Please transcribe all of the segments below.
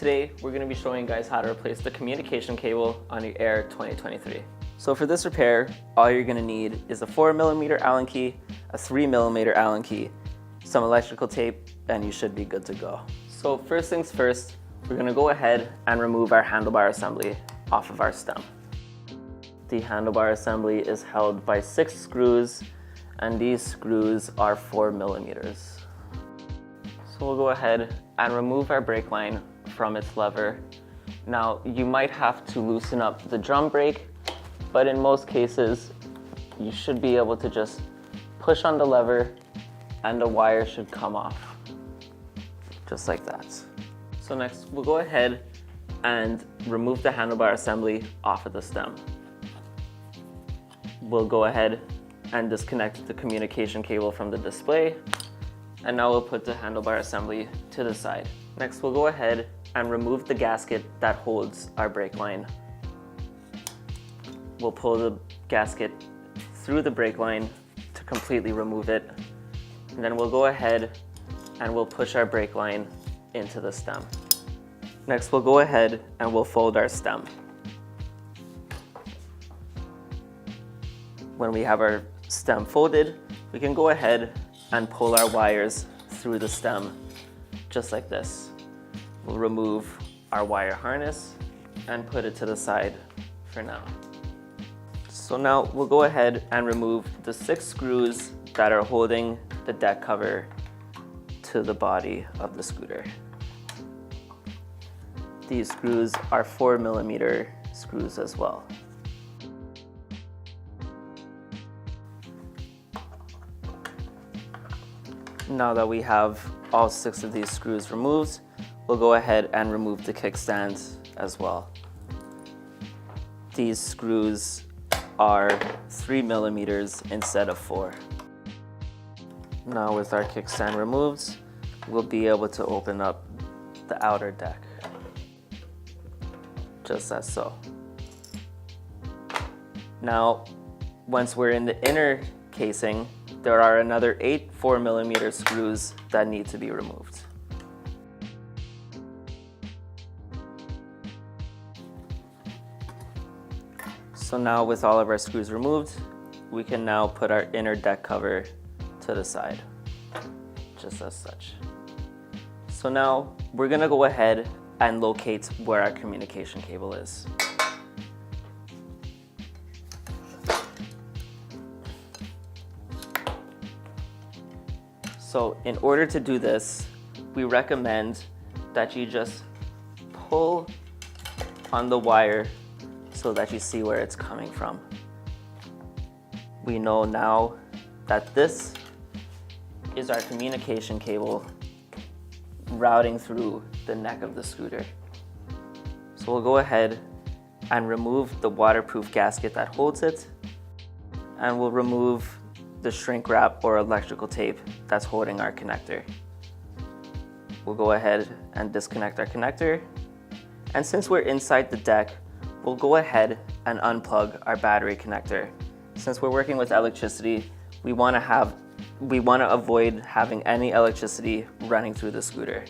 today we're going to be showing you guys how to replace the communication cable on your Air 2023. So for this repair, all you're going to need is a 4mm Allen key, a 3mm Allen key, some electrical tape, and you should be good to go. So first things first, we're going to go ahead and remove our handlebar assembly off of our stem. The handlebar assembly is held by 6 screws, and these screws are 4mm. So we'll go ahead and remove our brake line from its lever. Now you might have to loosen up the drum brake, but in most cases you should be able to just push on the lever and the wire should come off, just like that. So next we'll go ahead and remove the handlebar assembly off of the stem. We'll go ahead and disconnect the communication cable from the display, and now we'll put the handlebar assembly to the side. Next we'll go ahead and remove the gasket that holds our brake line. We'll pull the gasket through the brake line to completely remove it, and then we'll go ahead and we'll push our brake line into the stem. Next we'll go ahead and we'll fold our stem. When we have our stem folded, we can go ahead and pull our wires through the stem, just like this. We'll remove our wire harness and put it to the side for now. So now we'll go ahead and remove the 6 screws that are holding the deck cover to the body of the scooter. These screws are 4mm screws as well. Now that we have all 6 of these screws removed, we'll go ahead and remove the kickstand as well. These screws are 3mm instead of 4. Now with our kickstand removed, we'll be able to open up the outer deck, just as so. Now, once we're in the inner casing, there are another 8 4mm screws that need to be removed. So now with all of our screws removed, we can now put our inner deck cover to the side, just as such. So now we're gonna go ahead and locate where our communication cable is. So in order to do this, we recommend that you just pull on the wire so that you see where it's coming from. We know now that this is our communication cable routing through the neck of the scooter. So we'll go ahead and remove the waterproof gasket that holds it, and we'll remove the shrink wrap or electrical tape that's holding our connector. We'll go ahead and disconnect our connector, and since we're inside the deck, we'll go ahead and unplug our battery connector. Since we're working with electricity, we want to avoid having any electricity running through the scooter.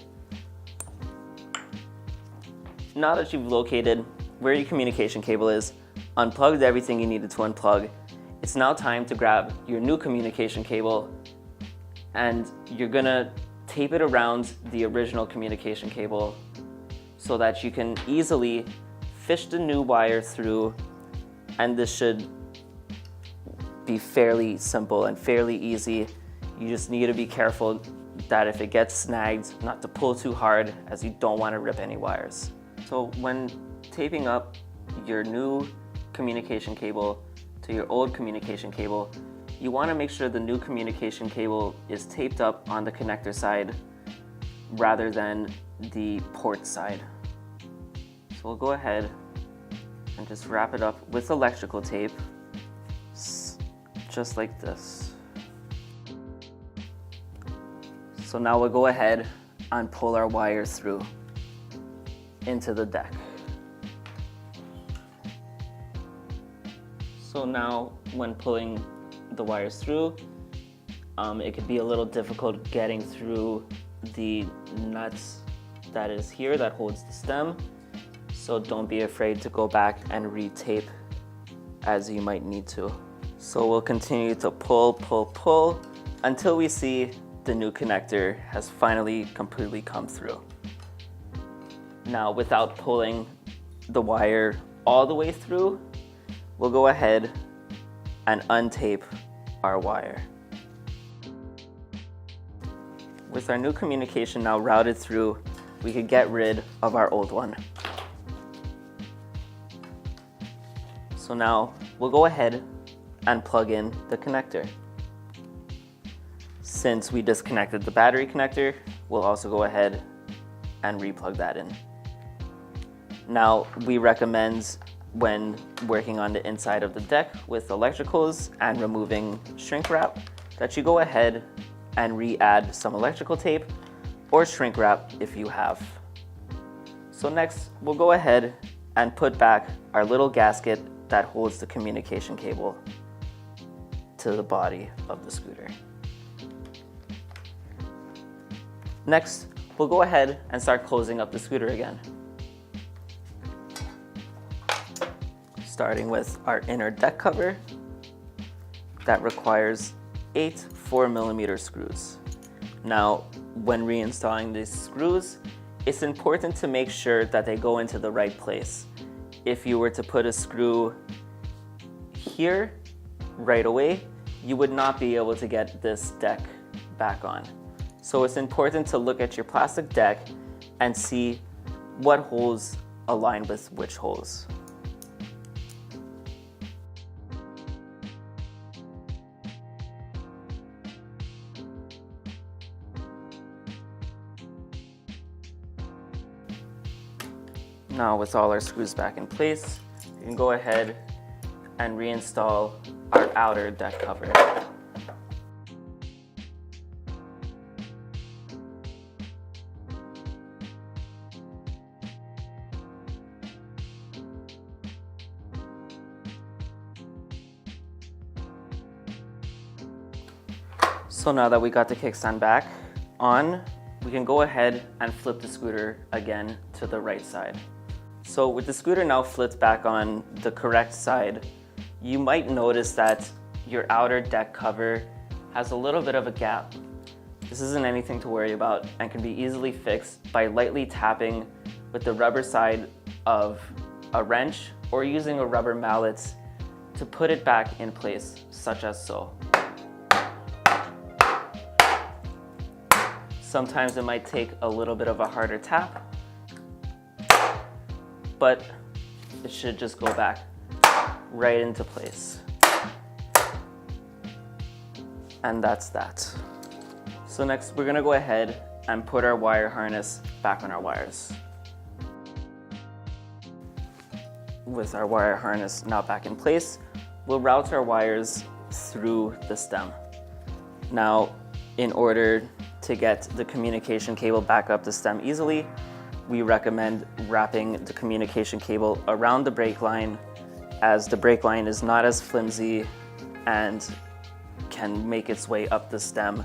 Now that you've located where your communication cable is, unplugged everything you needed to unplug, it's now time to grab your new communication cable, and you're gonna tape it around the original communication cable so that you can easily fish the new wire through, and this should be fairly simple and fairly easy. You just need to be careful that if it gets snagged, not to pull too hard, as you don't want to rip any wires. So when taping up your new communication cable to your old communication cable, you want to make sure the new communication cable is taped up on the connector side rather than the port side. So we'll go ahead and just wrap it up with electrical tape, just like this. So now we'll go ahead and pull our wires through into the deck. So now when pulling the wires through, it could be a little difficult getting through the nuts that is here that holds the stem. So don't be afraid to go back and retape as you might need to. So we'll continue to pull until we see the new connector has finally completely come through. Now, without pulling the wire all the way through, we'll go ahead and untape our wire. With our new communication now routed through, we could get rid of our old one. So now we'll go ahead and plug in the connector. Since we disconnected the battery connector, we'll also go ahead and replug that in. Now, we recommend when working on the inside of the deck with electricals and removing shrink wrap that you go ahead and re-add some electrical tape or shrink wrap if you have. So next, we'll go ahead and put back our little gasket that holds the communication cable to the body of the scooter. Next, we'll go ahead and start closing up the scooter again. Starting with our inner deck cover that requires 8 4mm screws. Now, when reinstalling these screws, it's important to make sure that they go into the right place. If you were to put a screw here right away, you would not be able to get this deck back on. So it's important to look at your plastic deck and see what holes align with which holes. Now with all our screws back in place, you can go ahead and reinstall our outer deck cover. So now that we got the kickstand back on, we can go ahead and flip the scooter again to the right side. So with the scooter now flipped back on the correct side, you might notice that your outer deck cover has a little bit of a gap. This isn't anything to worry about and can be easily fixed by lightly tapping with the rubber side of a wrench or using a rubber mallet to put it back in place, such as so. Sometimes it might take a little bit of a harder tap, but it should just go back right into place. And that's that. So next we're gonna go ahead and put our wire harness back on our wires. With our wire harness now back in place, we'll route our wires through the stem. Now, in order to get the communication cable back up the stem easily, we recommend wrapping the communication cable around the brake line, as the brake line is not as flimsy and can make its way up the stem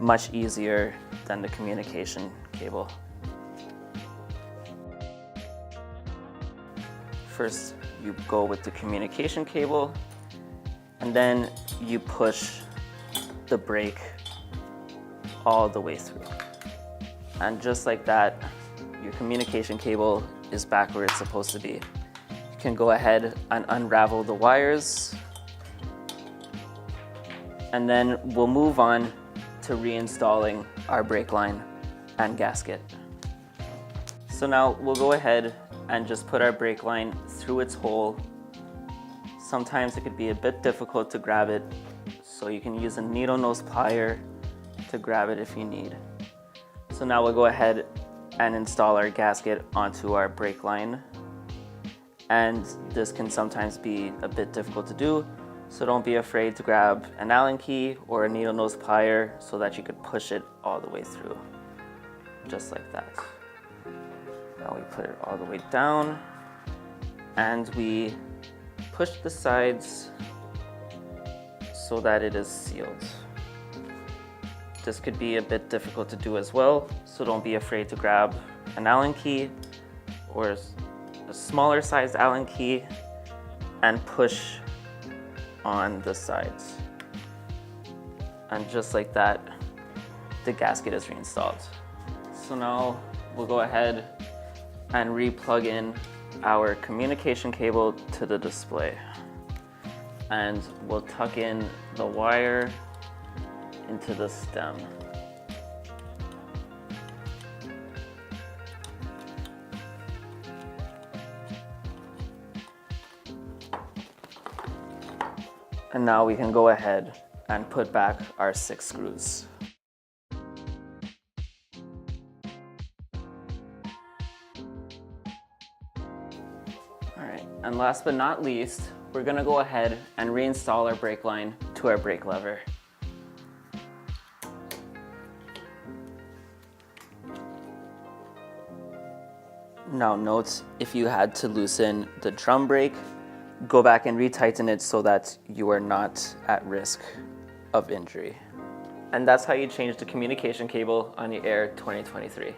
much easier than the communication cable. First, you go with the communication cable, and then you push the brake all the way through. And just like that, your communication cable is back where it's supposed to be. You can go ahead and unravel the wires, and then we'll move on to reinstalling our brake line and gasket. So now we'll go ahead and just put our brake line through its hole. Sometimes it could be a bit difficult to grab it, so you can use a needle nose plier to grab it if you need. So now we'll go ahead and install our gasket onto our brake line. And this can sometimes be a bit difficult to do, so don't be afraid to grab an Allen key or a needle nose plier so that you could push it all the way through, just like that. Now we put it all the way down, and we push the sides so that it is sealed. This could be a bit difficult to do as well, so don't be afraid to grab an Allen key or a smaller sized Allen key and push on the sides. And just like that, the gasket is reinstalled. So now we'll go ahead and re-plug in our communication cable to the display. And we'll tuck in the wire into the stem. And now we can go ahead and put back our 6 screws. All right, and last but not least, we're gonna go ahead and reinstall our brake line to our brake lever. Now note, if you had to loosen the drum brake, go back and retighten it so that you are not at risk of injury. And that's how you change the communication cable on your Air 2023.